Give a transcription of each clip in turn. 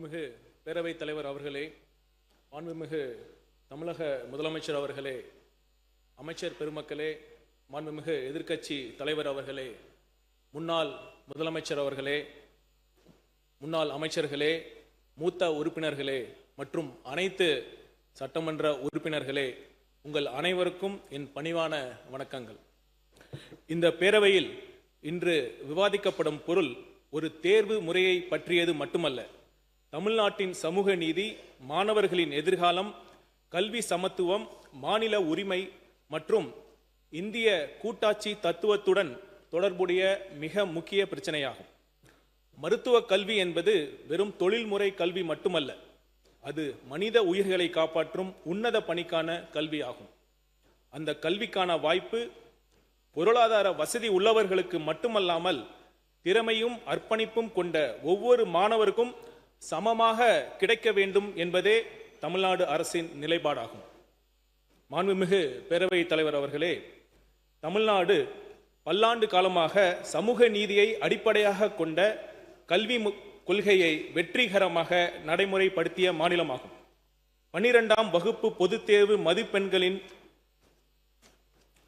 மாண்புமிகு பேரவைத் தலைவர் அவர்களே, மாண்புமிகு தமிழக முதலமைச்சர் அவர்களே, அமைச்சர் பெருமக்களே, மாண்புமிகு எதிர்க்கட்சி தலைவர் அவர்களே, முன்னாள் முதலமைச்சர் அவர்களே, முன்னாள் அமைச்சர்களே, மூத்த உறுப்பினர்களே மற்றும் அனைத்து சட்டமன்ற உறுப்பினர்களே, உங்கள் அனைவருக்கும் என் பணிவான வணக்கங்கள். இந்த பேரவையில் இன்று விவாதிக்கப்படும் பொருள் ஒரு தேர்வு முறையை பற்றியது மட்டுமல்ல. தமிழ்நாட்டின் சமூக நீதி, மாணவர்களின் எதிர்காலம், கல்வி சமத்துவம், மாநில உரிமை மற்றும் இந்திய கூட்டாட்சி தத்துவத்துடன் தொடர்புடைய மிக முக்கிய பிரச்சனையாகும். மருத்துவ கல்வி என்பது வெறும் தொழில்முறை கல்வி மட்டுமல்ல, அது மனித உயிர்களை காப்பாற்றும் உன்னத பணிக்கான கல்வி ஆகும். அந்த கல்விக்கான வாய்ப்பு பொருளாதார வசதி உள்ளவர்களுக்கு மட்டுமல்லாமல் திறமையும் அர்ப்பணிப்பும் கொண்ட ஒவ்வொரு மாணவருக்கும் சமமாக கிடைக்க வேண்டும் என்பதே தமிழ்நாடு அரசின் நிலைப்பாடாகும். மாண்புமிகு பேரவைத் தலைவர் அவர்களே, தமிழ்நாடு பல்லாண்டு காலமாக சமூக நீதியை அடிப்படையாக கொண்ட கல்வி கொள்கையை வெற்றிகரமாக நடைமுறைப்படுத்திய மாநிலமாகும். 12ஆம் வகுப்பு பொதுத் தேர்வு மதிப்பெண்களின்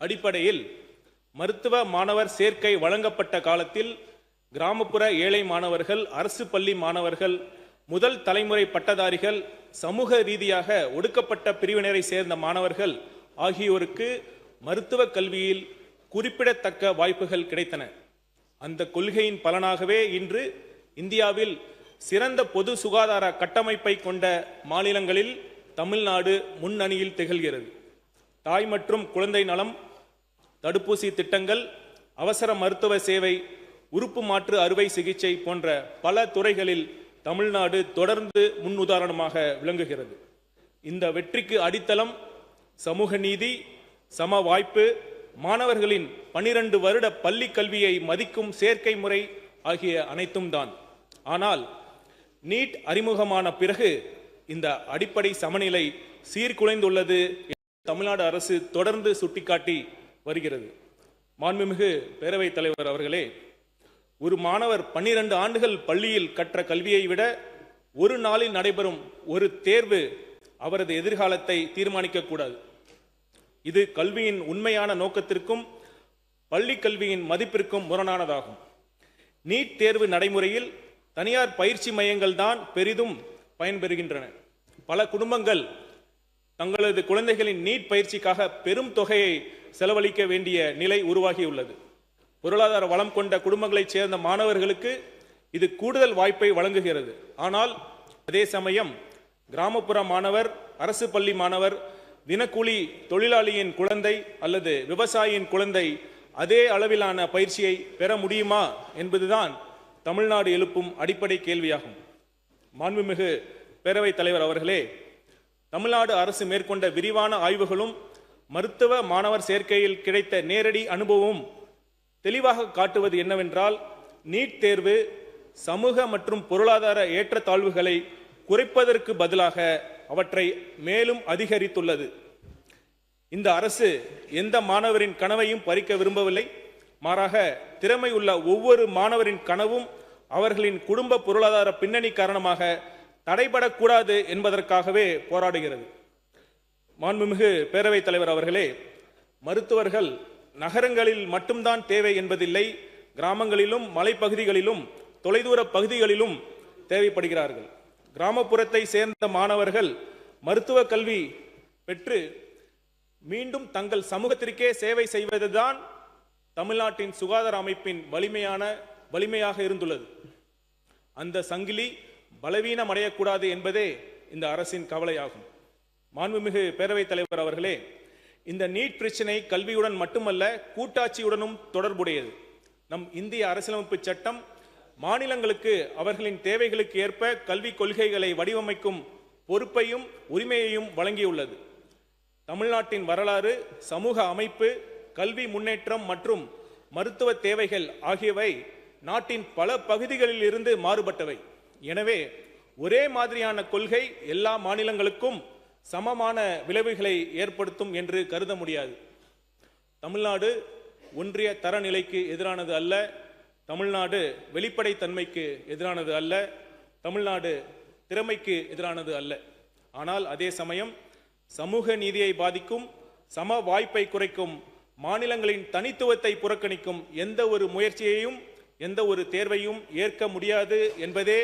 அடிப்படையில் மருத்துவ மாணவர் சேர்க்கை வழங்கப்பட்ட காலத்தில் கிராமப்புற ஏழை மாணவர்கள், அரசு பள்ளி மாணவர்கள், முதல் தலைமுறை பட்டதாரிகள், சமூக ரீதியாக ஒடுக்கப்பட்ட பிரிவினரை சேர்ந்த மாணவர்கள் ஆகியோருக்கு மருத்துவ கல்வியில் குறிப்பிடத்தக்க வாய்ப்புகள் கிடைத்தன. அந்த கொள்கையின் பலனாகவே இன்று இந்தியாவில் சிறந்த பொது சுகாதார கட்டமைப்பை கொண்ட மாநிலங்களில் தமிழ்நாடு முன்னணியில் திகழ்கிறது. தாய் மற்றும் குழந்தை நலம், தடுப்பூசி திட்டங்கள், அவசர மருத்துவ சேவை, உறுப்பு மாற்று அறுவை சிகிச்சை போன்ற பல துறைகளில் தமிழ்நாடு தொடர்ந்து முன்னுதாரணமாக விளங்குகிறது. இந்த வெற்றிக்கு அடித்தளம் சமூக நீதி, சம வாய்ப்பு, மாணவர்களின் 12 வருட பள்ளி கல்வியை மதிக்கும் சேர்க்கை முறை ஆகிய அனைத்தும் தான். ஆனால் நீட் அறிமுகமான பிறகு இந்த அடிப்படை சமநிலை சீர்குலைந்துள்ளது தமிழ்நாடு அரசு தொடர்ந்து சுட்டிக்காட்டி வருகிறது. மாண்புமிகு பேரவைத் தலைவர் அவர்களே, ஒரு மாணவர் 12 ஆண்டுகள் பள்ளியில் கற்ற கல்வியை விட ஒரு நாளில் நடைபெறும் ஒரு தேர்வு அவரது எதிர்காலத்தை தீர்மானிக்க கூடாது. இது கல்வியின் உண்மையான நோக்கத்திற்கும் பள்ளி கல்வியின் மதிப்பிற்கும் முரணானதாகும். நீட் தேர்வு நடைமுறையில் தனியார் பயிற்சி மையங்கள் தான் பெரிதும் பயன்பெறுகின்றன. பல குடும்பங்கள் தங்களது குழந்தைகளின் நீட் பயிற்சிக்காக பெரும் தொகையை செலவழிக்க வேண்டிய நிலை உருவாகியுள்ளது. பொருளாதார வளம் கொண்ட குடும்பங்களைச் சேர்ந்த மாணவர்களுக்கு இது கூடுதல் வாய்ப்பை வழங்குகிறது. ஆனால் அதே சமயம் கிராமப்புற மாணவர், அரசு பள்ளி மாணவர், தினக்கூலி தொழிலாளியின் குழந்தை அல்லது விவசாயியின் குழந்தை அதே அளவிலான பயிற்சியை பெற முடியுமா என்பதுதான் தமிழ்நாடு எழுப்பும் அடிப்படை கேள்வியாகும். மாண்புமிகு பேரவைத் தலைவர் அவர்களே, தமிழ்நாடு அரசு மேற்கொண்ட விரிவான ஆய்வுகளும் மருத்துவ மாணவர் சேர்க்கையில் கிடைத்த நேரடி அனுபவமும் தெளிவாக காட்டுவது என்னவென்றால், நீட் தேர்வு சமூக மற்றும் பொருளாதார ஏற்றத்தாழ்வுகளை குறைப்பதற்கு பதிலாக அவற்றை மேலும் அதிகரித்துள்ளது. இந்த அரசு எந்த மாணவரின் கனவையும் பறிக்க விரும்பவில்லை. மாறாக திறமை உள்ள ஒவ்வொரு மாணவரின் கனவும் அவர்களின் குடும்ப பொருளாதார பின்னணி காரணமாக தடைபடக்கூடாது என்பதற்காகவே போராடுகிறது. மாண்புமிகு பேரவைத் தலைவர் அவர்களே, மருத்துவர்கள் நகரங்களில் மட்டும்தான் தேவை என்பதில்லை. கிராமங்களிலும் மலைப்பகுதிகளிலும் தொலைதூர பகுதிகளிலும் தேவைப்படுகிறார்கள். கிராமப்புறத்தை சேர்ந்த மாணவர்கள் மருத்துவ கல்வி பெற்று மீண்டும் தங்கள் சமூகத்திற்கே சேவை செய்வதுதான் தமிழ்நாட்டின் சுகாதார அமைப்பின் வலிமையாக இருந்துள்ளது. அந்த சங்கிலி பலவீனம் அடையக்கூடாது என்பதே இந்த அரசின் கவலையாகும். மாண்புமிகு பேரவைத் தலைவர் அவர்களே, இந்த நீட் பிரச்சனை கல்வியுடன் மட்டுமல்ல, கூட்டாட்சியுடனும் தொடர்புடையது. நம் இந்திய அரசியலமைப்பு சட்டம் மாநிலங்களுக்கு அவர்களின் தேவைகளுக்கு ஏற்ப கல்விக் கொள்கைகளை வடிவமைக்கும் பொறுப்பையும் உரிமையையும் வழங்கியுள்ளது. தமிழ்நாட்டின் வரலாறு, சமூக அமைப்பு, கல்வி முன்னேற்றம் மற்றும் மருத்துவ தேவைகள் ஆகியவை நாட்டின் பல பகுதிகளில் இருந்து மாறுபட்டவை. எனவே ஒரே மாதிரியான கொள்கை எல்லா மாநிலங்களுக்கும் சமமான விளைவுகளை ஏற்படுத்தும் என்று கருத முடியாது. தமிழ்நாடு ஒன்றிய தரநிலைக்கு எதிரானது அல்ல. தமிழ்நாடு வெளிப்படைத்தன்மைக்கு எதிரானது அல்ல. தமிழ்நாடு திறமைக்கு எதிரானது அல்ல. ஆனால் அதே சமயம் சமூக நீதியை பாதிக்கும், சம வாய்ப்பை குறைக்கும், மாநிலங்களின் தனித்துவத்தை புறக்கணிக்கும் எந்த ஒரு முயற்சியையும் எந்த ஒரு தேர்வையும் ஏற்க முடியாது என்பதே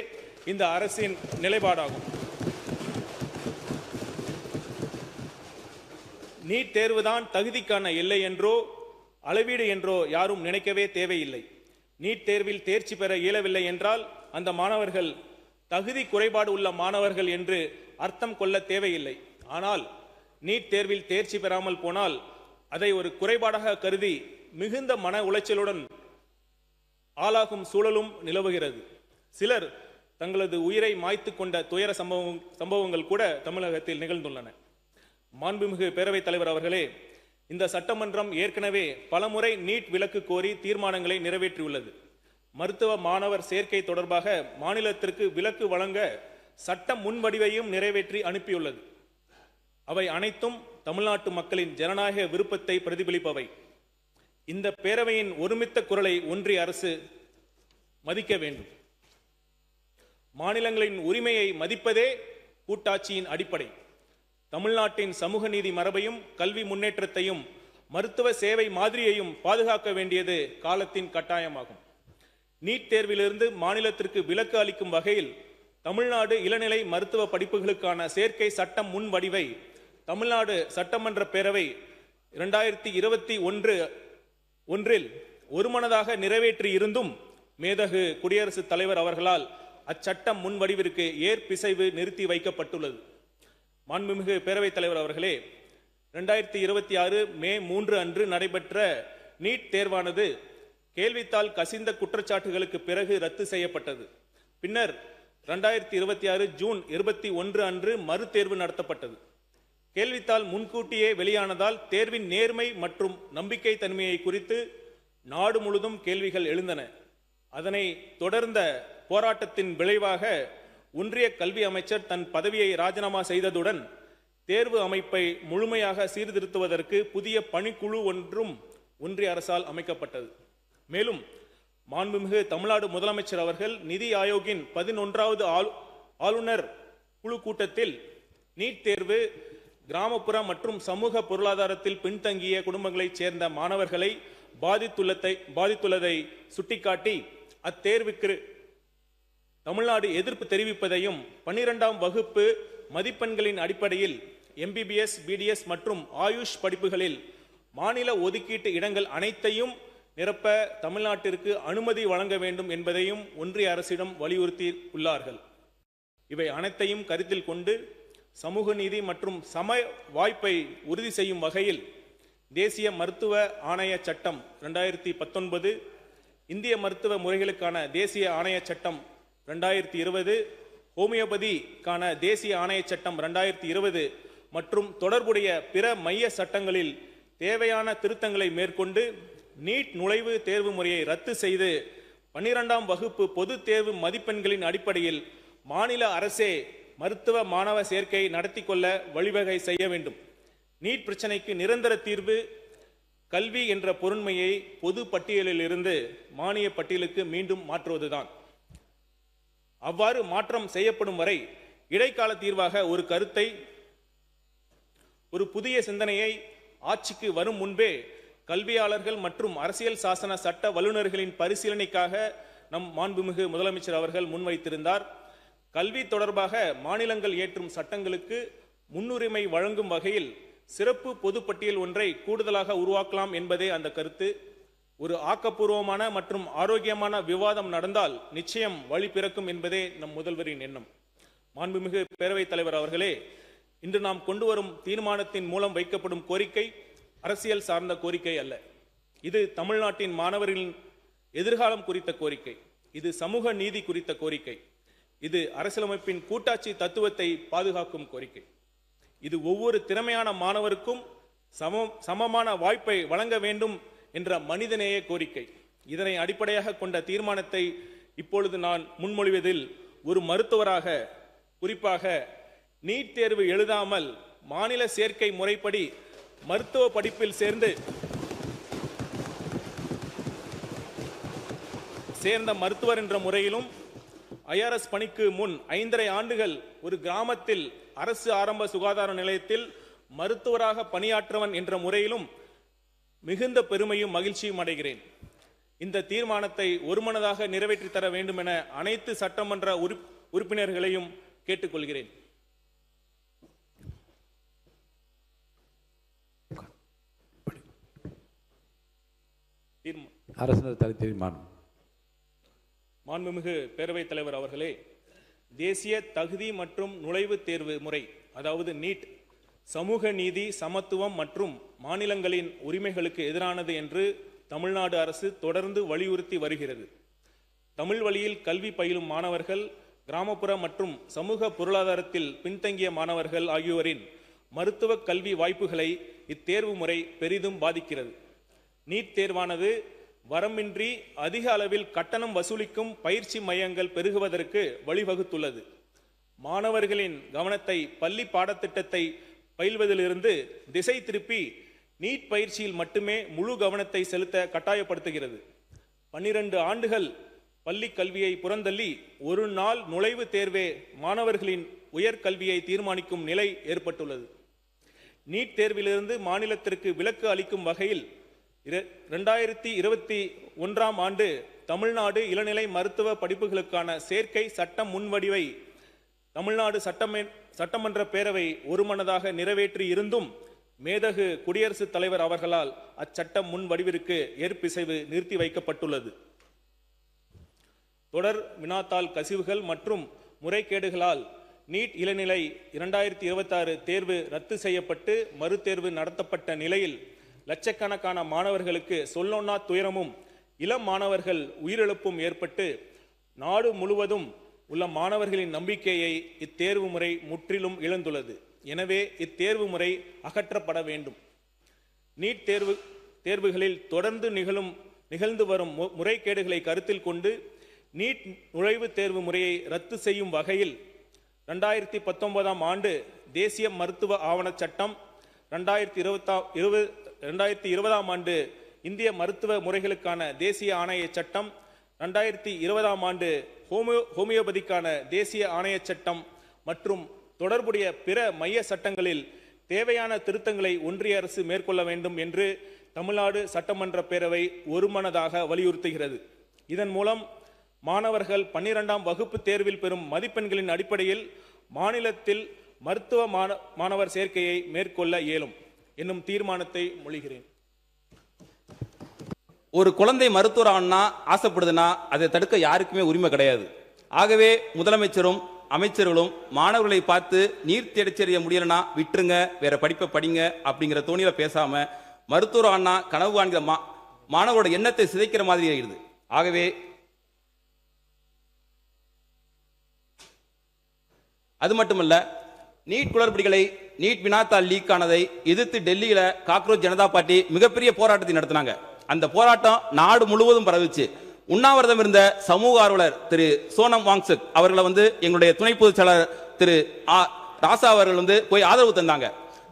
இந்த அரசின் நிலைப்பாடாகும். நீட் தேர்வுதான் தகுதிக்கான எல்லை என்றோ அளவீடு என்றோ யாரும் நினைக்கவே தேவையில்லை. நீட் தேர்வில் தேர்ச்சி பெற இயலவில்லை என்றால் அந்த மாணவர்கள் தகுதி குறைபாடு உள்ள மாணவர்கள் என்று அர்த்தம் கொள்ள தேவையில்லை. ஆனால் நீட் தேர்வில் தேர்ச்சி பெறாமல் போனால் அதை ஒரு குறைபாடாக கருதி மிகுந்த மன உளைச்சலுடன் ஆளாகும் சூழலும் நிலவுகிறது. சிலர் தங்களது உயிரை மாய்த்து கொண்ட துயர சம்பவங்கள் கூட தமிழகத்தில் நிகழ்ந்துள்ளன. மாண்புமிகு பேரவைத் தலைவர் அவர்களே, இந்த சட்டமன்றம் ஏற்கனவே பலமுறை நீட் விலக்கு கோரி தீர்மானங்களை நிறைவேற்றியுள்ளது. மருத்துவ மாணவர் சேர்க்கை தொடர்பாக மாநிலத்திற்கு விலக்கு வழங்க சட்ட முன்வடிவையும் நிறைவேற்றி அனுப்பியுள்ளது. அவை அனைத்தும் தமிழ்நாட்டு மக்களின் ஜனநாயக விருப்பத்தை பிரதிபலிப்பவை. இந்த பேரவையின் ஒருமித்த குரலை ஒன்றிய அரசு மதிக்க வேண்டும். மாநிலங்களின் உரிமையை மதிப்பதே கூட்டாட்சியின் அடிப்படை. தமிழ்நாட்டின் சமூக நீதி மரபையும் கல்வி முன்னேற்றத்தையும் மருத்துவ சேவை மாதிரியையும் பாதுகாக்க வேண்டியது காலத்தின் கட்டாயமாகும். நீட் தேர்விலிருந்து மாநிலத்திற்கு விலக்கு அளிக்கும் வகையில் தமிழ்நாடு இளநிலை மருத்துவ படிப்புகளுக்கான சேர்க்கை சட்டம் முன் வடிவை தமிழ்நாடு சட்டமன்ற பேரவை 2021 ஒருமனதாக நிறைவேற்றி இருந்தும் மேதகு குடியரசுத் தலைவர் அவர்களால் அச்சட்டம் முன் வடிவிற்கு ஏற்பிசைவு நிறுத்தி வைக்கப்பட்டுள்ளது. மாண்புமிகு பேரவைத் தலைவர் அவர்களே, 2026 மே 3 அன்று நடைபெற்ற நீட் தேர்வானது கேள்வித்தாள் கசிந்த குற்றச்சாட்டுகளுக்கு பிறகு ரத்து செய்யப்பட்டது. பின்னர் 2026 ஜூன் 21 அன்று மறுதேர்வு நடத்தப்பட்டது. கேள்வித்தாள் முன்கூட்டியே வெளியானதால் தேர்வின் நேர்மை மற்றும் நம்பிக்கை தன்மையை குறித்து நாடு முழுதும் கேள்விகள் எழுந்தன. அதனை தொடர்ந்த போராட்டத்தின் விளைவாக ஒன்றிய கல்வி அமைச்சர் தன் பதவியை ராஜினாமா செய்ததுடன் தேர்வு அமைப்பை முழுமையாக சீர்திருத்துவதற்கு புதிய பணிக்குழு ஒன்றும் ஒன்றிய அரசால் அமைக்கப்பட்டது. மேலும் மாண்புமிகு தமிழ்நாடு முதலமைச்சர் அவர்கள் நிதி ஆயோக்கின் 11வது ஆளுநர் குழு கூட்டத்தில் நீட் தேர்வு கிராமப்புற மற்றும் சமூக பொருளாதாரத்தில் பின்தங்கிய குடும்பங்களைச் சேர்ந்த மாணவர்களை பாதித்துள்ளதை சுட்டிக்காட்டி அத்தேர்வுக்கு தமிழ்நாடு எதிர்ப்பு தெரிவிப்பதையும் 12ஆம் வகுப்பு மதிப்பெண்களின் அடிப்படையில் MBBS, BDS மற்றும் ஆயுஷ் படிப்புகளில் மாநில ஒதுக்கீட்டு இடங்கள் அனைத்தையும் நிரப்ப தமிழ்நாட்டிற்கு அனுமதி வழங்க வேண்டும் என்பதையும் ஒன்றிய அரசிடம் வலியுறுத்தி உள்ளார்கள். இவை அனைத்தையும் கருத்தில் கொண்டு சமூக நீதி மற்றும் சம வாய்ப்பை உறுதி செய்யும் வகையில் தேசிய மருத்துவ ஆணைய சட்டம் 2019, இந்திய மருத்துவ முறைகளுக்கான தேசிய ஆணைய சட்டம் 2020, ஹோமியோபதிக்கான தேசிய ஆணைய சட்டம் 2020 மற்றும் தொடர்புடைய பிற மைய சட்டங்களில் தேவையான திருத்தங்களை மேற்கொண்டு நீட் நுழைவு தேர்வு முறையை ரத்து செய்து 12ஆம் வகுப்பு பொது தேர்வு மதிப்பெண்களின் அடிப்படையில் மாநில அரசே மருத்துவ மாணவ சேர்க்கை நடத்தி கொள்ள வழிவகை செய்ய வேண்டும். நீட் பிரச்சனைக்கு நிரந்தர தீர்வு கல்வி என்ற பொருண்மையை பொது பட்டியலில் இருந்து மானிய பட்டியலுக்கு மீண்டும் மாற்றுவதுதான். அவ்வாறு மாற்றம் செய்யப்படும் வரை இடைக்கால தீர்வாக ஒரு கருத்தை, ஒரு புதிய சிந்தனையை ஆட்சிக்கு வரும் முன்பே கல்வியாளர்கள் மற்றும் அரசியல் சாசன சட்ட வல்லுநர்களின் பரிசீலனைக்காக நம் மாண்புமிகு முதலமைச்சர் அவர்கள் முன்வைத்திருந்தார். கல்வி தொடர்பாக மாநிலங்கள் இயற்றும் சட்டங்களுக்கு முன்னுரிமை வழங்கும் வகையில் சிறப்பு பொதுப்பட்டியல் ஒன்றை கூடுதலாக உருவாக்கலாம் என்பதே அந்த கருத்து. ஒரு ஆக்கப்பூர்வமான மற்றும் ஆரோக்கியமான விவாதம் நடந்தால் நிச்சயம் வழி பிறக்கும் என்பதே நம் முதல்வரின் எண்ணம். மாண்புமிகு பேரவைத் தலைவர் அவர்களே, இன்று நாம் கொண்டு வரும் தீர்மானத்தின் மூலம் வைக்கப்படும் கோரிக்கை அரசியல் சார்ந்த கோரிக்கை அல்ல. இது தமிழ்நாட்டின் மாணவர்களின் எதிர்காலம் குறித்த கோரிக்கை. இது சமூக நீதி குறித்த கோரிக்கை. இது அரசியலமைப்பின் கூட்டாட்சி தத்துவத்தை பாதுகாக்கும் கோரிக்கை. இது ஒவ்வொரு திறமையான மாணவருக்கும் சமமான வாய்ப்பை வழங்க வேண்டும் என்ற மனிதநேய கோரிக்கை. இதனை அடிப்படையாக கொண்ட தீர்மானத்தை இப்பொழுது நான் முன்மொழிவதில் ஒரு மருத்துவராக, குறிப்பாக நீட் தேர்வு எழுதாமல் மாநில சேர்க்கை முறைப்படி மருத்துவ படிப்பில் சேர்ந்த மருத்துவர் என்ற முறையிலும் ஐஆர்எஸ் பணிக்கு முன் 5½ ஆண்டுகள் ஒரு கிராமத்தில் அரசு ஆரம்ப சுகாதார நிலையத்தில் மருத்துவராக பணியாற்றவன் என்ற முறையிலும் மிகுந்த பெருமையும் மகிழ்ச்சியும் அடைகிறேன். இந்த தீர்மானத்தை ஒருமனதாக நிறைவேற்றி தர வேண்டும் என அனைத்து சட்டமன்ற உறுப்பினர்களையும் கேட்டுக்கொள்கிறேன். தீர்மானம். மாண்புமிகு பேரவைத் தலைவர் அவர்களே, தேசிய தகுதி மற்றும் நுழைவுத் தேர்வு முறை அதாவது நீட் சமூக நீதி, சமத்துவம் மற்றும் மாநிலங்களின் உரிமைகளுக்கு எதிரானது என்று தமிழ்நாடு அரசு தொடர்ந்து வலியுறுத்தி வருகிறது. தமிழ் வழியில் கல்வி பயிலும் மாணவர்கள், கிராமப்புற மற்றும் சமூக பொருளாதாரத்தில் பின்தங்கிய மாணவர்கள் ஆகியோரின் மருத்துவ கல்வி வாய்ப்புகளை இத்தேர்வு முறை பெரிதும் பாதிக்கிறது. நீட் தேர்வானது வரம்பின்றி அதிக அளவில் கட்டணம் வசூலிக்கும் பயிற்சி மையங்கள் பெருகுவதற்கு வழிவகுத்துள்ளது. மாணவர்களின் கவனத்தை பள்ளி பாடத்திட்டத்தை பயில்வதிலிருந்து திசை திருப்பி நீட் பயிற்சியில் மட்டுமே முழு கவனத்தை செலுத்த கட்டாயப்படுத்துகிறது. 12 ஆண்டுகள் பள்ளி கல்வியை புறந்தள்ளி ஒரு நாள் நுழைவுத் தேர்வே மாணவர்களின் உயர்கல்வியை தீர்மானிக்கும் நிலை ஏற்பட்டுள்ளது. நீட் தேர்விலிருந்து மாநிலத்திற்கு விலக்கு அளிக்கும் வகையில் 2021ஆம் ஆண்டு தமிழ்நாடு இளநிலை மருத்துவ படிப்புகளுக்கான சேர்க்கை சட்ட முன்வடிவை தமிழ்நாடு சட்டமன்ற பேரவை ஒருமனதாக நிறைவேற்றி இருந்தும் மேதகு குடியரசுத் தலைவர் அவர்களால் அச்சட்ட முன்வடிவிற்கு ஏற்பிசைவு நிறுத்தி வைக்கப்பட்டுள்ளது. தொடர் வினாத்தாள் கசிவுகள் மற்றும் முறைகேடுகளால் நீட் இளநிலை 2026 தேர்வு ரத்து செய்யப்பட்டு மறுதேர்வு நடத்தப்பட்ட நிலையில் லட்சக்கணக்கான மாணவர்களுக்கு சொல்லொன்னா துயரமும் இளம் மாணவர்கள் உயிரிழப்பும் ஏற்பட்டு நாடு முழுவதும் உள்ள மாணவர்களின் நம்பிக்கையை இத்தேர்வு முறை முற்றிலும் இழந்துள்ளது. எனவே இத்தேர்வு முறை அகற்றப்பட வேண்டும். நீட் தேர்வுகளில் தொடர்ந்து நிகழ்ந்து வரும் முறைகேடுகளை கருத்தில் கொண்டு நீட் நுழைவுத் தேர்வு முறையை ரத்து செய்யும் வகையில் 2019ஆம் ஆண்டு தேசிய மருத்துவ ஆவணச் சட்டம், 2020ஆம் ஆண்டு இந்திய மருத்துவ முறைகளுக்கான தேசிய ஆணைய சட்டம், 2020ஆம் ஆண்டு ஹோமியோபதிக்கான தேசிய ஆணைய சட்டம் மற்றும் தொடர்புடைய பிற மைய சட்டங்களில் தேவையான திருத்தங்களை ஒன்றிய அரசு மேற்கொள்ள வேண்டும் என்று தமிழ்நாடு சட்டமன்ற பேரவை ஒருமனதாக வலியுறுத்துகிறது. இதன் மூலம் மாணவர்கள் 12ஆம் வகுப்பு தேர்வில் பெறும் மதிப்பெண்களின் அடிப்படையில் மாநிலத்தில் மருத்துவ மாணவர் சேர்க்கையை மேற்கொள்ள இயலும் என்னும் தீர்மானத்தை மொழிகிறேன். ஒரு குழந்தை மருத்துவர் ஆனா ஆசைப்படுதுன்னா அதை தடுக்க யாருக்குமே உரிமை கிடையாது. ஆகவே முதலமைச்சரும் அமைச்சர்களும் மாணவர்களை பார்த்து நீட் தேர்ச்சி முடியலன்னா விட்டுருங்க, வேற படிப்பை படிங்க அப்படிங்கிற தோணியில பேசாம மருத்துவர் ஆனா கனவு காண்கிற மாணவரோட எண்ணத்தை சிதைக்கிற மாதிரி ஆகிடுது. ஆகவே அது மட்டுமல்ல, நீட் குளறுபடிகளை, நீட் வினாத்தாள் லீக் ஆனதை எதிர்த்து டெல்லியில காக்ரோச் ஜனதா பார்ட்டி மிகப்பெரிய போராட்டத்தை நடத்தினாங்க. அந்த போராட்டம் நாடு முழுவதும் பரவிச்சு. உண்ணாவிரதம் இருந்த சமூக ஆர்வலர் திரு சோனம் வாங்சுக் அவர்களை எங்களுடைய துணை பொதுச் செயலாளர் திரு ராசா அவர்கள் போய் ஆதரவு தந்தாங்க.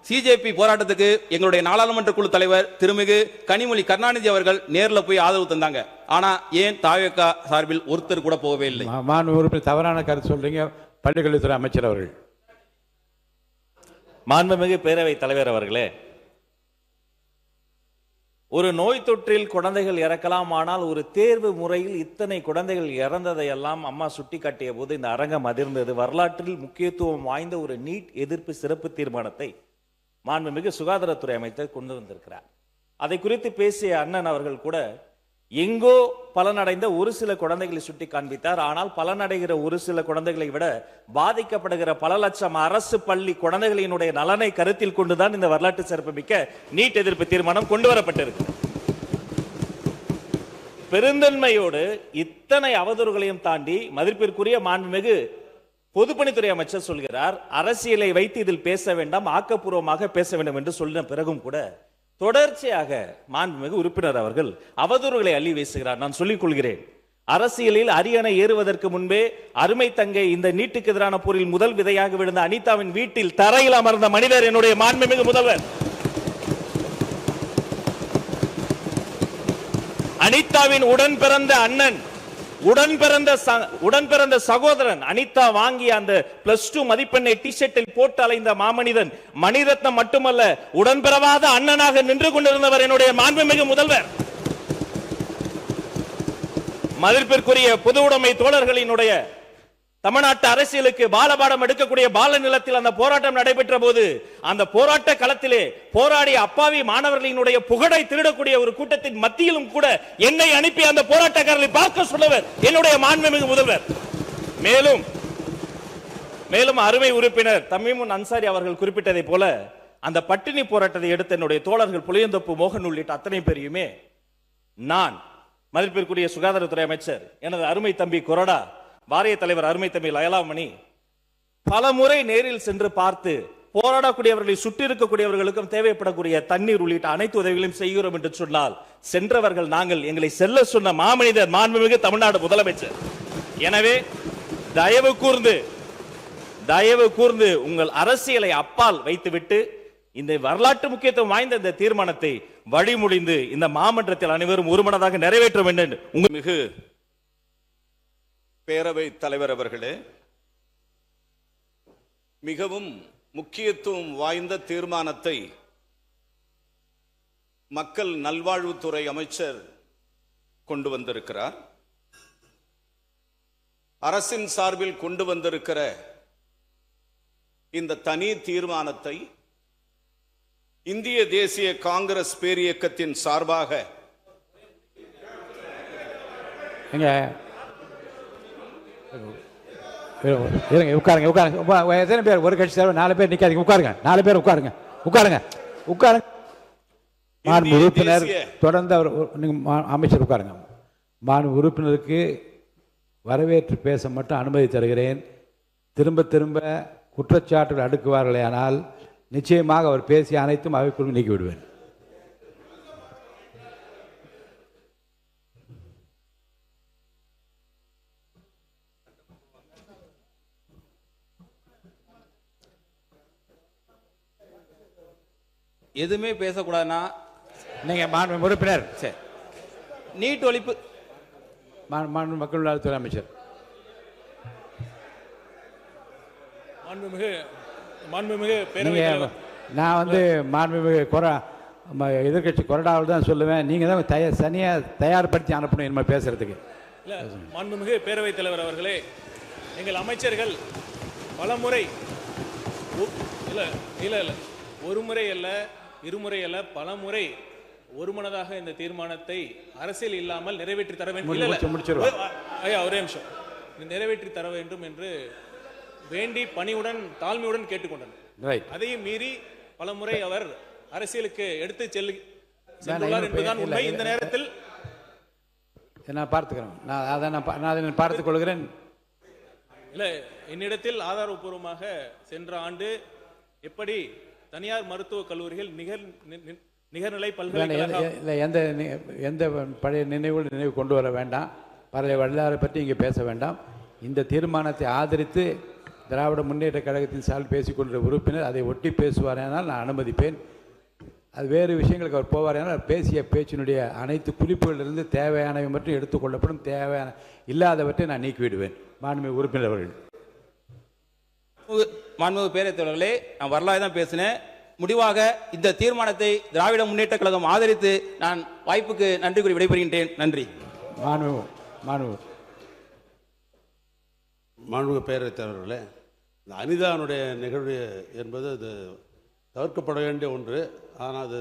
சிஜேபி போராட்டத்துக்கு எங்களுடைய நாடாளுமன்ற குழு தலைவர் திருமிகு கனிமொழி கருணாநிதி அவர்கள் நேரில் போய் ஆதரவு தந்தாங்க. ஆனா ஏன் தாவேக சார்பில் ஒருத்தர் கூட போகவே இல்லை? தவறான கருத்து சொல்றீங்க. பள்ளிக்கல்வித்துறை அமைச்சர் அவர்கள். மாண்புமிகு பேரவைத் தலைவர் அவர்களே, ஒரு நோய் தொற்றில் குழந்தைகள் இறக்கலாம், ஆனால் ஒரு தேர்வு முறையில் இத்தனை குழந்தைகள் இறந்ததையெல்லாம் அம்மா சுட்டிக்காட்டிய போது இந்த அரங்கம் அதிர்ந்தது. வரலாற்றில் முக்கியத்துவம் வாய்ந்த ஒரு நீட் எதிர்ப்பு சிறப்பு தீர்மானத்தை மாண்புமிகு சுகாதாரத்துறை அமைச்சர் கொண்டு வந்திருக்கிறார். அதை குறித்து பேசிய அண்ணன் அவர்கள் கூட எங்கோ பலனடைந்த ஒரு சில குழந்தைகளை சுட்டி காண்பித்தார். ஆனால் பலனடைகிற ஒரு சில குழந்தைகளை விட பாதிக்கப்படுகிற பல லட்சம் அரசு பள்ளி குழந்தைகளினுடைய நலனை கருத்தில் கொண்டுதான் இந்த வரலாற்று சிறப்புமிக்க நீட் எதிர்ப்பு தீர்மானம் கொண்டு வரப்பட்டிருக்கு. பெருந்தன்மையோடு இத்தனை அவதூறுகளையும் தாண்டி மதிப்பிற்குரிய மாண்புமிகு பொதுப்பணித்துறை அமைச்சர் சொல்கிறார், அரசியலை வைத்து இதில் பேச வேண்டாம், ஆக்கப்பூர்வமாக பேச வேண்டும் என்று சொன்ன பிறகும் கூட தொடர்ச்சியாக மாண்புமிகு உறுப்பினர் அவர்கள் அவதூறுகளை அள்ளி வீசுகிறார். நான் சொல்லிக் கொள்கிறேன், அரசியலில் அரியணை ஏறுவதற்கு முன்பே அருமை தங்கை இந்த நீட்டுக்கு எதிரான போரில் முதல் விதையாக விழுந்த அனிதாவின் வீட்டில் தரையில் அமர்ந்த மனிதர் என்னுடைய மாண்புமிகு முதல்வர். அனிதாவின் உடன் பிறந்த அண்ணன் உடன் பிறந்த சகோதரன் அனிதா வாங்கிய அந்த +2 மதிப்பெண்ணை டி-ஷர்ட்டில் போட்டு அலைந்த மாமனிதன் மணிரத்னம் மட்டுமல்ல, உடன்பிறவாத அண்ணனாக நின்று கொண்டிருந்தவர் என்னுடைய மாண்புமிகு முதல்வர். மதிப்பிற்குரிய பொது உடைமை தோழர்களினுடைய தமிழ்நாட்டு அரசியலுக்கு பாலபாடம் எடுக்கக்கூடிய பால நிலத்தில் அந்த போராட்டம் நடைபெற்ற போது அந்த போராட்ட களத்திலே போராடிய அப்பாவி மாணவர்களினுடைய புகழை திருடக்கூடிய ஒரு கூட்டத்தின் மத்தியிலும் கூட என்னை அனுப்பி அந்த போராட்டக்காரர்களை பார்க்க சொன்னவர் என்னுடைய மாண்புமிகு முதல்வர். மேலும் அருமை உறுப்பினர் தமீமுன் அன்சாரி அவர்கள் குறிப்பிட்டதை போல அந்த பட்டினி போராட்டத்தை எடுத்த என்னுடைய தோழர்கள் புளியந்தோப்பு மோகன் உள்ளிட்ட அத்தனை பேரையுமே நான், மதிப்பிற்குரிய சுகாதாரத்துறை அமைச்சர் எனது அருமை தம்பி கொரடா, வாரிய தலைவர் அருமை தம்பி லயலாமணி பல முறை நேரில் சென்று பார்த்து போராடக்கூடியவர்களை சுற்றி இருக்கக்கூடியவர்களுக்கும் தேவைப்படக்கூடிய தண்ணீர் உள்ளிட்ட அனைத்து உதவிகளையும் செய்கிறோம் என்று சொன்னால் சென்றவர்கள் நாங்கள், எங்களை செல்ல சொன்ன மாமனிதர் மாண்புமிகு தமிழ்நாடு முதலமைச்சர். எனவே தயவு கூர்ந்து உங்கள் அரசியலை அப்பால் வைத்துவிட்டு இந்த வரலாற்று முக்கியத்துவம் வாய்ந்த இந்த தீர்மானத்தை வழிமொழிந்து இந்த மாமன்றத்தில் அனைவரும் ஒருமனதாக நிறைவேற்ற வேண்டும். உங்கள் மிகு பேரவை தலைவர் அவர்களே, மிகவும் முக்கியத்துவம் வாய்ந்த தீர்மானத்தை மக்கள் நல்வாழ்வுத்துறை அமைச்சர் கொண்டு வந்திருக்கிறார். அரசின் சார்பில் கொண்டு வந்திருக்கிற இந்த தனி தீர்மானத்தை இந்திய தேசிய காங்கிரஸ் பேரியக்கத்தின் சார்பாக உட்காருங்க. எத்தனை பேர் ஒரு கட்சி சார்? 4 பேர் நிக்காதீங்க, உட்காருங்க. 4 பேர் உட்காருங்க. மாண்பு உறுப்பினர் தொடர்ந்து அமைச்சர் உட்காருங்க. மாண்பு உறுப்பினருக்கு வரவேற்று பேச மட்டும் அனுமதி தருகிறேன். திரும்ப குற்றச்சாட்டுகள் அடுக்குவார்களே ஆனால் நிச்சயமாக அவர் பேசிய அனைத்தும் அவைக்குள் நீக்கி விடுவேன். எதுவுமே பேசக்கூடாதுன்னா நீங்க மாண்பு உறுப்பினர் சரி, நீட் ஒழிப்பு மாண்பு மக்கள் நலத்துறை அமைச்சர். மாண்புமிகு பேரவை தலைவர், நான் மாண்புமிகு எதிர்கட்சி கொறடாவில் தான் சொல்லுவேன். நீங்க தான் தயார்படுத்தி அனுப்பணும் என்ன பேசுறதுக்கு. மாண்புமிகு பேரவைத் தலைவர் அவர்களே, எங்கள் அமைச்சர்கள் பலமுறை ஒரு முறை அல்ல, இருமுறை அல்ல, பலமுறை ஒருமனதாக இந்த தீர்மானத்தை அரசியல் இல்லாமல் நிறைவேற்றி தர வேண்டும், ஒரே நிமிஷம், நிறைவேற்றி தர வேண்டும் என்று வேண்டி பணிவுடன் தாழ்மையுடன் கேட்டுக்கொண்டனர். அதையும் மீறி பலமுறை அவர் அரசியலுக்கு எடுத்து செல்லுகிறார் என்பதுதான் உண்மை. இந்த நேரத்தில் நான் பார்த்துக்கிறேன், நான் பார்த்துக் கொள்கிறேன். இல்ல, என்னிடத்தில் ஆதாரபூர்வமாக சென்ற ஆண்டு எப்படி தனியார் மருத்துவக் கல்லூரிகள் நிகர்நிலை பல்கலைக்கழகம் எந்த பழைய நினைவு கொண்டு வர வேண்டாம், பழைய வரலாறு பற்றி இங்கே பேச வேண்டாம். இந்த தீர்மானத்தை ஆதரித்து திராவிட முன்னேற்ற கழகத்தின் சார்பில் பேசிக்கொண்ட உறுப்பினர் அதை ஒட்டி பேசுவாரேனால் நான் அனுமதிப்பேன். அது வேறு விஷயங்களுக்கு அவர் போவாரேனால் பேசிய பேச்சினுடைய அனைத்து குறிப்புகளிலிருந்து தேவையானவை மட்டும் எடுத்துக்கொள்ளப்படும், தேவையான இல்லாதவற்றை நான் நீக்கிவிடுவேன். மாண்புமிகு உறுப்பினர் அவர்கள். மாண்புமிகு பேரவைத் தலைவர்களே, நான் வரலாறு தான் பேசினேன். முடிவாக இந்த தீர்மானத்தை திராவிட முன்னேற்ற கழகம் ஆதரித்து நான் வாய்ப்புக்கு நன்றி கூறி விடைபெறுகின்றேன். நன்றி. மாண்புமிகு பேரவைத் தலைவர்களே, இந்த அனிதானுடைய நிகழ்வு என்பது அது தவிர்க்கப்பட வேண்டிய ஒன்று. ஆனால் அது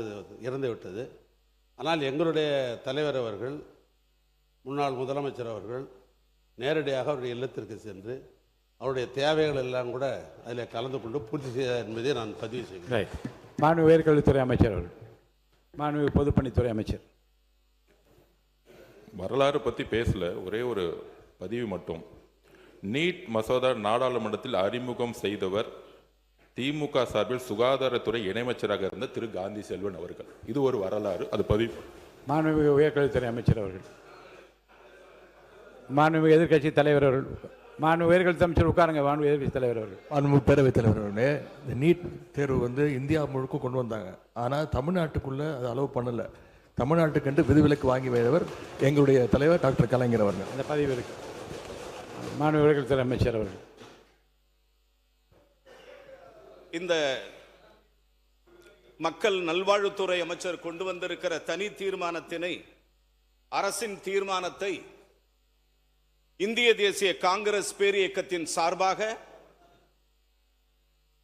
இறந்து விட்டது. ஆனால் எங்களுடைய தலைவர் அவர்கள், முன்னாள் முதலமைச்சர் அவர்கள் நேரடியாக அவருடைய இல்லத்திற்கு சென்று அவருடைய தேவைகள் எல்லாம் கூட அதில் கலந்து கொண்டு பூர்த்தி செய்தார் என்பதை நான் பதிவு செய்கிறேன். மாண்புமிகு உயர்கல்வித்துறை அமைச்சர் அவர்கள். மாண்புமிகு பொதுப்பணித்துறை அமைச்சர். வரலாறு பற்றி பேசல, ஒரே ஒரு பதிவு மட்டும். நீட் மசோதா நாடாளுமன்றத்தில் அறிமுகம் செய்தவர் திமுக சார்பில் சுகாதாரத்துறை இணையமைச்சராக இருந்த திரு காந்தி செல்வன் அவர்கள். இது ஒரு வரலாறு, அது பதிவு. மாண்புமிகு உயர்கல்வித்துறை அமைச்சர் அவர்கள். மாண்புமிகு எதிர்கட்சி தலைவர் அவர்கள். மாண்புமிகு உயர்கல்வி அமைச்சர் உட்காருங்க. மாண்புமிகு எதிர்கட்சி தலைவர் அவர்கள். மாண்புமிகு பேரவைத் தலைவர் அவர்களே, இந்த நீட் தேர்வு இந்தியா முழுக்க கொண்டு வந்தாங்க. ஆனால் தமிழ்நாட்டுக்குள்ளே அது அலோவ் பண்ணலை. தமிழ்நாட்டுக்கென்று விதிவிலக்கு வாங்கி வைத்தவர் எங்களுடைய தலைவர் டாக்டர் கலைஞர் அவர்கள். அந்த பதிவு இருக்கு. மாண்பு விவரத்துறை அமைச்சர் அவர்கள். இந்த மக்கள் நல்வாழ்வுத்துறை அமைச்சர் கொண்டு வந்திருக்கிற தனி தீர்மானத்தினை, அரசின் தீர்மானத்தை இந்திய தேசிய காங்கிரஸ் பேரியக்கத்தின் சார்பாக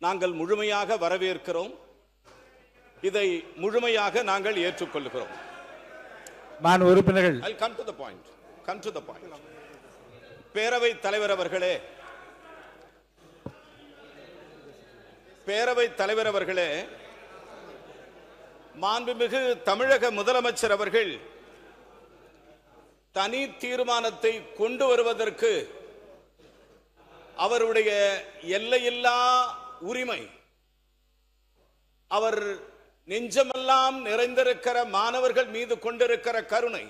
நாங்கள் முழுமையாக வரவேற்கிறோம். இதை முழுமையாக நாங்கள் ஏற்றுக்கொள்கிறோம். மாண்பு உறுப்பினர்கள், I'll come to the point. Come to the point. பேரவை தலைவர் அவர்களே, பேரவை தலைவர் அவர்களே, மாண்புமிகு தமிழக முதலமைச்சர் அவர்கள் தனி தீர்மானத்தை கொண்டு வருவதற்கு அவருடைய எல்லையில்லா உரிமை, அவர் நெஞ்சமெல்லாம் நிறைந்திருக்கிற மாணவர்கள் மீது கொண்டிருக்கிற கருணை,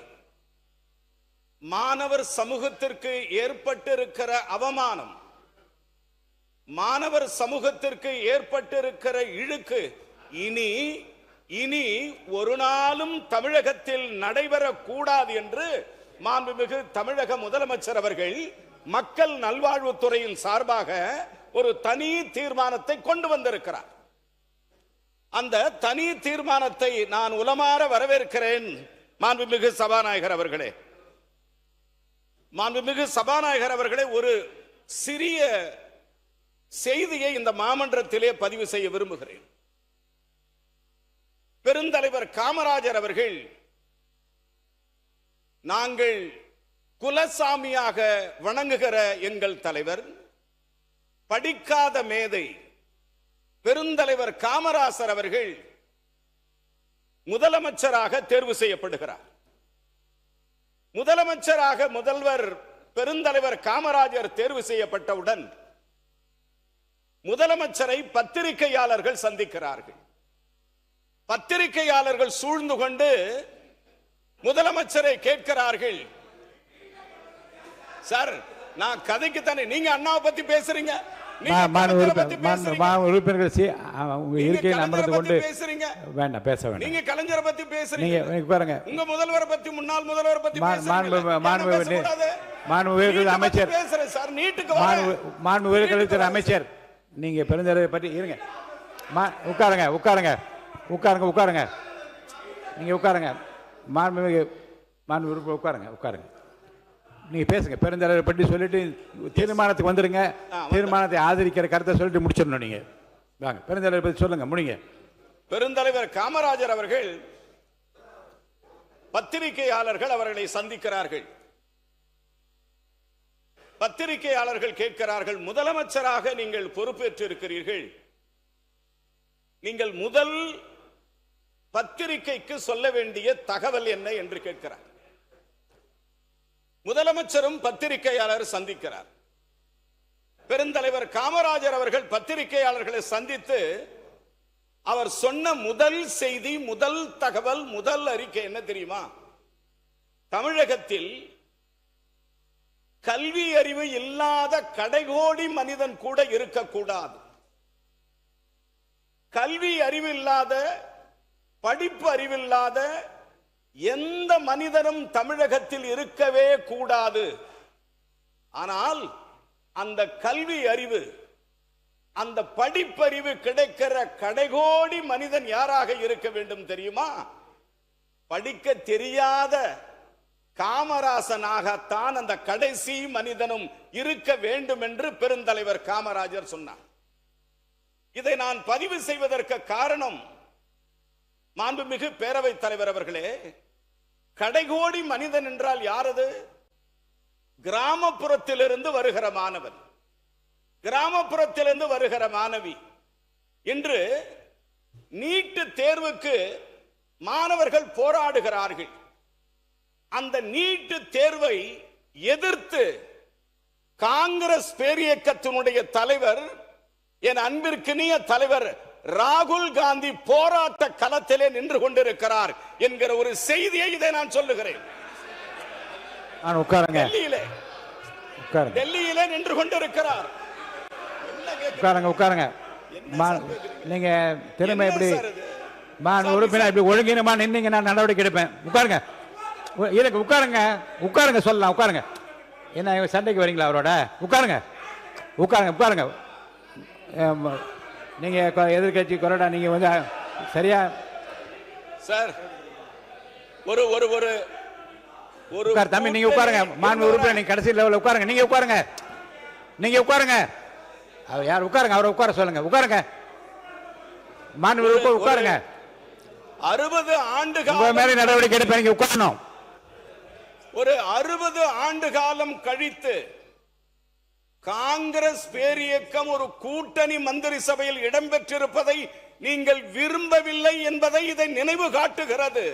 மாணவர் சமூகத்திற்கு ஏற்பட்டிருக்கிற அவமானம், மாணவர் சமூகத்திற்கு ஏற்பட்டிருக்கிற இழுக்கு இனி ஒரு நாளும் தமிழகத்தில் நடைபெறக்கூடாது என்று மாண்புமிகு தமிழக முதலமைச்சர் அவர்கள் மக்கள் நல்வாழ்வுத்துறையின் சார்பாக ஒரு தனி தீர்மானத்தை கொண்டு வந்திருக்கிறார். அந்த தனி தீர்மானத்தை நான் உளமாற வரவேற்கிறேன். மாண்புமிகு சபாநாயகர் அவர்களே, மாண்புமிகு சபாநாயகர் அவர்களே, ஒரு சிறிய செய்தியை இந்த மாமன்றத்திலே பதிவு செய்ய விரும்புகிறேன். பெருந்தலைவர் காமராஜர் அவர்கள் நாங்கள் குலசாமியாக வணங்குகிற எங்கள் தலைவர், படிக்காத மேதை பெருந்தலைவர் காமராஜர் அவர்கள் முதலமைச்சராக தேர்வு செய்யப்படுகிறார். முதலமைச்சராக முதல்வர் பெருந்தலைவர் காமராஜர் தேர்வு செய்யப்பட்டவுடன் முதலமைச்சரை பத்திரிகையாளர்கள் சந்திக்கிறார்கள். பத்திரிகையாளர்கள் சூழ்ந்து கொண்டு முதலமைச்சரை கேட்கிறார்கள், சார் நான் கதைக்கு தானே, நீங்க அண்ணாவை பத்தி பேசுறீங்க, உறுப்பினர்கள் இருக்கையில் அமர்ந்து கொண்டு வேண்டாம் பேச வேண்டாம். நீங்க கலைஞரை பத்தி பேசுறீங்க, பாருங்க உங்க முதல்வரை பத்தி, முன்னாள் முதல்வரை பத்தி அமைச்சர், சார் நீட்டுக்கு மாண்புமிகு அமைச்சர், நீங்க பெருந்தலைவரை பற்றி இருங்க. உட்காருங்க உட்காருங்க உட்காருங்க உட்காருங்க நீங்க உட்காருங்க. மாண்புமிகு உறுப்பினர் உட்காருங்க உட்காருங்க. நீங்க பேசுங்க. பெருந்தலைவரை பற்றி சொல்லிட்டு தீர்மானத்துக்கு வந்துருங்க. தீர்மானத்தை ஆதரிக்கிற கருத்தை சொல்லிட்டு முடிச்சிடணும். நீங்க வாங்க, பெருந்தலைவரை பற்றி சொல்லுங்க, முடிங்க. பெருந்தலைவர் காமராஜர் அவர்கள் பத்திரிகையாளர்கள் அவர்களை சந்திக்கிறார்கள். பத்திரிகையாளர்கள் கேட்கிறார்கள், முதலமைச்சராக நீங்கள் பொறுப்பேற்று இருக்கிறீர்கள், நீங்கள் முதல் பத்திரிகைக்கு சொல்ல வேண்டிய தகவல் என்ன என்று கேட்கிறார். முதலமைச்சரும் பத்திரிகையாளர் சந்திக்கிறார். பெருந்தலைவர் காமராஜர் அவர்கள் பத்திரிகையாளர்களை சந்தித்து அவர் சொன்ன முதல் செய்தி, முதல் தகவல், முதல் அறிக்கை என்ன தெரியுமா? தமிழகத்தில் கல்வி அறிவு இல்லாத கடைகோடி மனிதன் கூட இருக்கக்கூடாது. கல்வி அறிவில்லாத, படிப்பு அறிவில்லாத எந்த மனிதனும் தமிழகத்தில் இருக்கவே கூடாது. ஆனால் அந்த கல்வி அறிவு, அந்த படிப்பறிவு கிடைக்கிற கடைகோடி மனிதன் யாராக இருக்க வேண்டும் தெரியுமா? படிக்க தெரியாத காமராசனாகத்தான் அந்த கடைசி மனிதனும் இருக்க வேண்டும் என்று பெருந்தலைவர் காமராஜர் சொன்னார். இதை நான் பதிவு செய்வதற்கு காரணம், மாண்புமிகு பேரவைத் தலைவர் அவர்களே, கடைகோடி மனிதன் என்றால் யாரது? கிராமப்புறத்திலிருந்து வருகிற மாணவன், கிராமப்புறத்திலிருந்து வருகிற மாணவி. இன்று நீட்டு தேர்வுக்கு மாணவர்கள் போராடுகிறார்கள். அந்த நீட்டு தேர்வை எதிர்த்து காங்கிரஸ் பேரியக்கத்தினுடைய தலைவர், என் அன்பிற்கினிய தலைவர் ராகுல் காந்தி போராட்ட களத்திலே நின்று கொண்டிருக்கிறார் என்கிற ஒரு செய்தியை இதை நான் சொல்லுகிறேன். டெல்லியிலே நின்று கொண்டிருக்கிறார். உட்காருங்க உட்காருங்க. நீங்க திறமை எப்படி உறுப்பினர் இப்படி ஒழுங்கினமா நின்னீங்க, நான் நடவடிக்கை எடுப்பேன். உட்காருங்க, இதுக்கு உட்காருங்க, உட்காருங்க, சொல்லலாம், உட்காருங்க. என்ன சண்டைக்கு வரீங்களா அவரோட? உட்காருங்க, உட்காருங்க, உட்காருங்க. நீங்க எதிர்கட்சி கொறடா, நீங்க வந்து சரியா சார் ஒரு ஒரு ஒரு ஒரு தம்பி நீங்க உட்காருங்க. மாண்பு உறுப்பினர் நீங்க கடைசி லெவலில் உட்காருங்க. நீங்க உட்காருங்க, நீங்க உட்காருங்க. அவர் யார்? உட்காருங்க, அவரை உட்கார சொல்லுங்க. உட்காருங்க, மாண்பு உறுப்பினர் உட்காருங்க. 60 ஆண்டு உங்க மேல நடவடிக்கை எடுப்பேன், நீங்க உட்காரணும். ஒரு 60 ஆண்டு காலம் கழித்து காங்கிரஸ் பேரியக்கம் ஒரு கூட்டணி மந்திரி சபையில் இடம்பெற்றிருப்பதை நீங்கள் விரும்பவில்லை என்பதை இதை நினைவு காட்டுகிறது.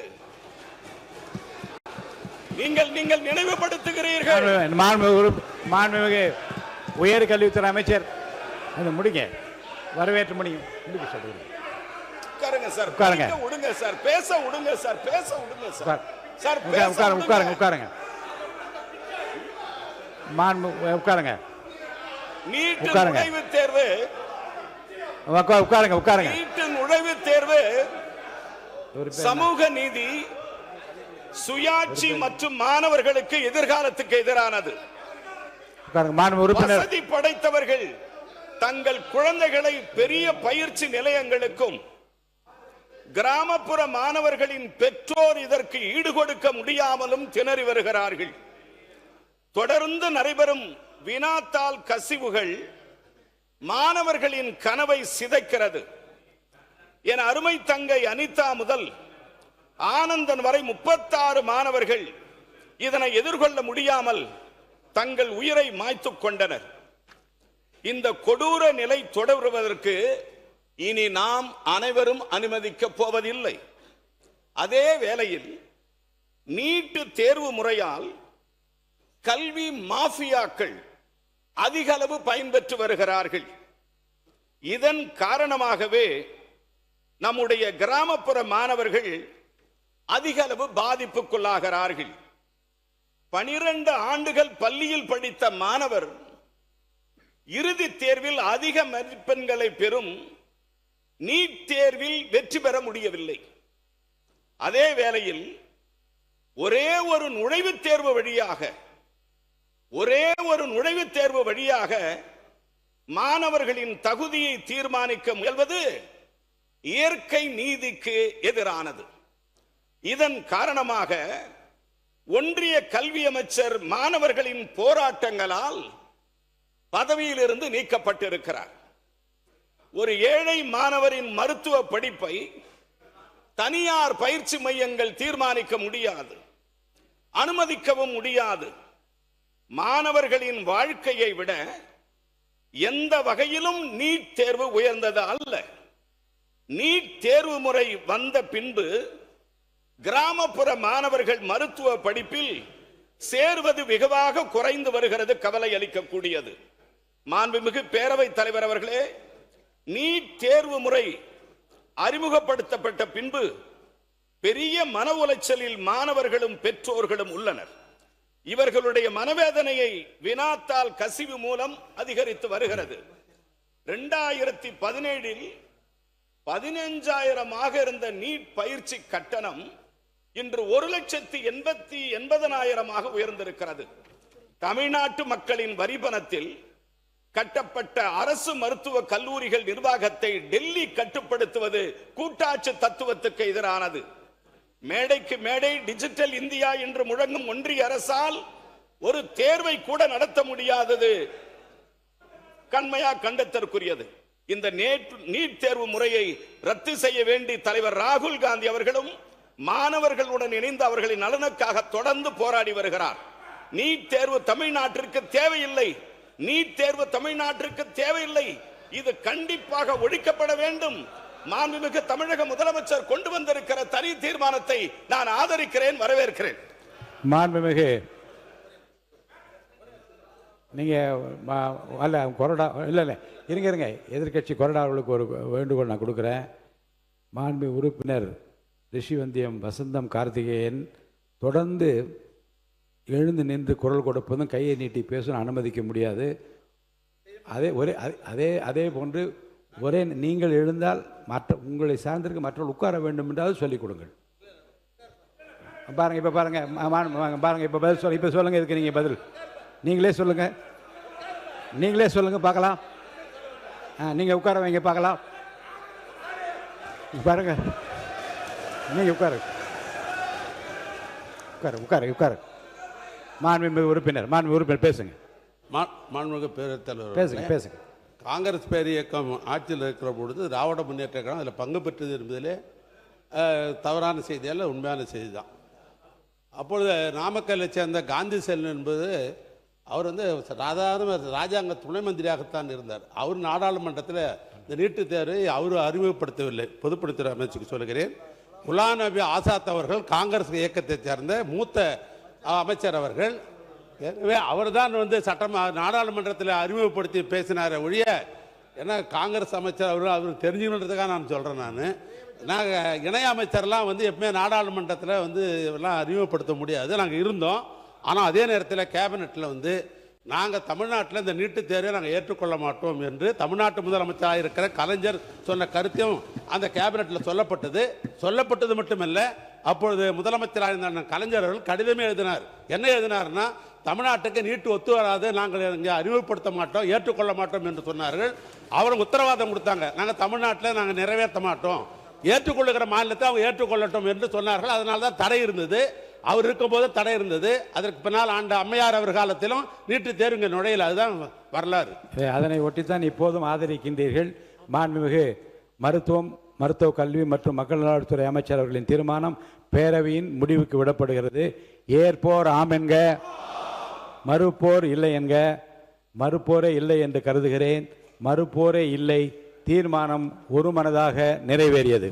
நீங்கள் நீங்கள் நினைவுபடுத்துகிறீர்கள். மாண்புமிகு உயர் கல்வித்துறை அமைச்சர் முடிங்க, வரவேற்று முடியும். உட்காருங்க சார், உட்காருங்க, விடுங்க சார், பேச விடுங்க சார், பேச விடுங்க சார். சார் உட்காருங்க, உட்காருங்க, உட்காருங்க. உட்காருங்க. நீட் நுழைவுத் தேர்வு, உட்காருங்க, உட்காருங்க. நீட் நுழைவுத் தேர்வு சமூக நீதி, சுயாட்சி மற்றும் மாணவர்களுக்கு எதிர்காலத்துக்கு எதிரானது. வசதி படைத்தவர்கள் தங்கள் குழந்தைகளை பெரிய பயிற்சி நிலையங்களுக்கும், கிராமப்புற மாணவர்களின் பெற்றோர் இதற்கு ஈடுகொடுக்க முடியாமலும் திணறி வருகிறார்கள். தொடர்ந்து நடைபெறும் வினாத்தாள் கசிவுகள் மாணவர்களின் கனவை சிதைக்கிறது. என் அருமை தங்கை அனிதா முதல் ஆனந்தன் வரை 36 மாணவர்கள் இதனை எதிர்கொள்ள முடியாமல் தங்கள் உயிரை மாய்த்துக் கொண்டனர். இந்த கொடூர நிலை தொடர்வதற்கு இனி நாம் அனைவரும் அனுமதிக்கப் போவதில்லை. அதே வேளையில் நீட் தேர்வு முறையால் கல்வி மாஃபியாக்கள் அதிக அளவு பயன்பெற்று வருகிறார்கள். இதன் காரணமாகவே நம்முடைய கிராமப்புற மாணவர்கள் அதிக அளவு பாதிப்புக்குள்ளாகிறார்கள். 12 ஆண்டுகள் பள்ளியில் படித்த மாணவர் இறுதி தேர்வில் அதிக மதிப்பெண்களை பெறும் நீட் தேர்வில் வெற்றி பெற முடியவில்லை. அதே வேளையில் ஒரே ஒரு நுழைவுத் தேர்வு வழியாக மாணவர்களின் தகுதியை தீர்மானிக்க முயல்வது இயற்கை நீதிக்கு எதிரானது. இதன் காரணமாக ஒன்றிய கல்வி அமைச்சர் மாணவர்களின் போராட்டங்களால் பதவியிலிருந்து நீக்கப்பட்டிருக்கிறார். ஒரு ஏழை மாணவரின் மருத்துவ படிப்பை தனியார் பயிற்சி மையங்கள் தீர்மானிக்க முடியாது, அனுமதிக்கவும் முடியாது. மாணவர்களின் வாழ்க்கையை விட எந்த வகையிலும் நீட் தேர்வு உயர்ந்தது அல்ல. நீட் தேர்வு முறை வந்த பின்பு கிராமப்புற மாணவர்கள் மருத்துவ படிப்பில் சேர்வது வெகுவாக குறைந்து வருகிறது, கவலை அளிக்கக்கூடியது. மாண்புமிகு பேரவைத் தலைவர் அவர்களே, நீட் தேர்வு முறை அறிமுகப்படுத்தப்பட்ட பின்பு பெரிய மன உளைச்சலில் மாணவர்களும் பெற்றோர்களும் உள்ளனர். இவர்களுடைய மனவேதனையை வினாத்தாள் கசிவு மூலம் அதிகரித்து வருகிறது. 2017 15,000 இருந்த நீட் பயிற்சி கட்டணம் இன்று 1,80,000 உயர்ந்திருக்கிறது. தமிழ்நாட்டு மக்களின் வரிபணத்தில் கட்டப்பட்ட அரசு மருத்துவ கல்லூரிகள் நிர்வாகத்தை டெல்லி கட்டுப்படுத்துவது கூட்டாட்சி தத்துவத்துக்கு எதிரானது. மேடைக்கு மேடை டிஜிட்டல் இந்தியா என்று முழங்கும் ஒன்றிய அரசால் ஒரு தேர்வை கூட நடத்த முடியாதது கண்மையா கண்டத்திற்குரியது. இந்த நீட் தேர்வு முறையை ரத்து செய்ய வேண்டி தலைவர் ராகுல் காந்தி அவர்களும் மாணவர்களுடன் இணைந்து அவர்களின் நலனுக்காக தொடர்ந்து போராடி வருகிறார். நீட் தேர்வு தமிழ்நாட்டிற்கு தேவையில்லை, நீட் தேர்வு தமிழ்நாட்டிற்கு தேவையில்லை. இது கண்டிப்பாக ஒழிக்கப்பட வேண்டும். மாண்புமிகு தமிழக முதலமைச்சர் கொண்டு வந்திருக்கிற தனி தீர்மானத்தை நான் ஆதரிக்கிறேன், வரவேற்கிறேன். மாண்புமிகு நீங்க கொறடா இல்லை இருங்க எதிர்கட்சி கொறடா அவர்களுக்கு ஒரு வேண்டுகோள் நான் கொடுக்குறேன். மாண்பு உறுப்பினர் ரிஷிவந்தியம் வசந்தம் கார்த்திகேயன் தொடர்ந்து எழுந்து நின்று குரல் கொடுப்பதும் கையை நீட்டி பேசும் அனுமதிக்க முடியாது. அதே போன்று ஒரே நீங்கள் எழுந்தால் உங்களை சார்ந்திருக்க மற்றவர்கள் உட்கார வேண்டும் என்றால் சொல்லிக் கொடுங்கள். பாருங்க, இப்போ பாருங்க, பாருங்க, இப்போ பதில் சொல்ல, இப்போ சொல்லுங்க, இதுக்கு நீங்கள் பதில் நீங்களே சொல்லுங்க, நீங்களே சொல்லுங்க பார்க்கலாம். நீங்கள் உட்கார வைங்க பார்க்கலாம். பாருங்க, நீங்கள் உட்காரு, உட்காரு, உட்காரு, உட்காரு. மாண்புமிகு உறுப்பினர் பேசுங்க. மாண்புமிகு பேரவைத் தலைவர் பேசுங்க, பேசுங்க. காங்கிரஸ் பேர் இயக்கம் ஆட்சியில் இருக்கிற பொழுது திராவிட முன்னேற்ற கழகம் அதில் பங்கு பெற்றது என்பதிலே தவறான செய்தி அல்ல, உண்மையான செய்தி தான். அப்பொழுது நாமக்கல்லை சேர்ந்த காந்தி செல்வன் என்பது அவர் வந்து சாதாரண ராஜாங்க துணை மந்திரியாகத்தான் இருந்தார். அவர் நாடாளுமன்றத்தில் இந்த நீட்டுத் தேர்வை அவர் அறிமுகப்படுத்தவில்லை. பொதுப்பணித்துறை அமைச்சுக்கு சொல்கிறேன். குலாம் நபி ஆசாத் அவர்கள் காங்கிரஸ் இயக்கத்தை சேர்ந்த மூத்த அமைச்சர் அவர்கள். எனவே அவர் தான் வந்து நாடாளுமன்றத்தில் அறிமுகப்படுத்தி பேசினார் ஒழிய, ஏன்னா காங்கிரஸ் அமைச்சர் அவருக்கு தெரிஞ்சுக்கணுன்றதுக்காக நான் சொல்கிறேன். நாங்கள் இணை அமைச்சர்லாம் வந்து எப்பவுமே நாடாளுமன்றத்தில் வந்து எல்லாம் அறிமுகப்படுத்த முடியாது. நாங்கள் இருந்தோம். ஆனால் அதே நேரத்தில் கேபினெட்டில் வந்து நாங்கள் தமிழ்நாட்டில் இந்த நீட்டுத் தேர்வை நாங்கள் ஏற்றுக்கொள்ள மாட்டோம் என்று தமிழ்நாட்டு முதலமைச்சராக இருக்கிற கலைஞர் சொன்ன கருத்தையும் அந்த கேபினெட்டில் சொல்லப்பட்டது மட்டுமல்ல, அப்பொழுது முதலமைச்சராக இருந்த கலைஞர் அவர்கள் கடிதமே எழுதினார். என்ன எழுதினார்னா, தமிழ்நாட்டுக்கு நீட்டு ஒத்து வராது, நாங்கள் இங்கே அறிமுகப்படுத்த மாட்டோம், ஏற்றுக்கொள்ள மாட்டோம் என்று சொன்னார்கள். அவரும் உத்தரவாதம் கொடுத்தாங்க, நாங்கள் தமிழ்நாட்டில் நாங்கள் நிறைவேற்ற மாட்டோம், ஏற்றுக்கொள்ளுகிற மாநிலத்தை அவங்க ஏற்றுக்கொள்ளட்டும் என்று சொன்னார்கள். அதனால தான் தடை இருந்தது. அவர் இருக்கும்போது தடை இருந்தது. அதற்கு பின்னால் ஆண்ட அம்மையார் அவர் காலத்திலும் நீட்டு தேர்வுங்க நுழையல. அதுதான் வரலாறு. அதனை ஒட்டித்தான் இப்போதும் ஆதரிக்கின்றீர்கள். மாண்புமிகு மருத்துவ கல்வி மற்றும் மக்கள் நலத்துறை அமைச்சர் அவர்களின் தீர்மானம் பேரவையின் முடிவுக்கு விடப்படுகிறது. ஏற்போர் ஆம் என்க, மறுப்போர் இல்லை என்க. மறுப்போரே இல்லை என்று கருதுகிறேன். மறுப்போரே இல்லை. தீர்மானம் ஒருமனதாக நிறைவேறியது.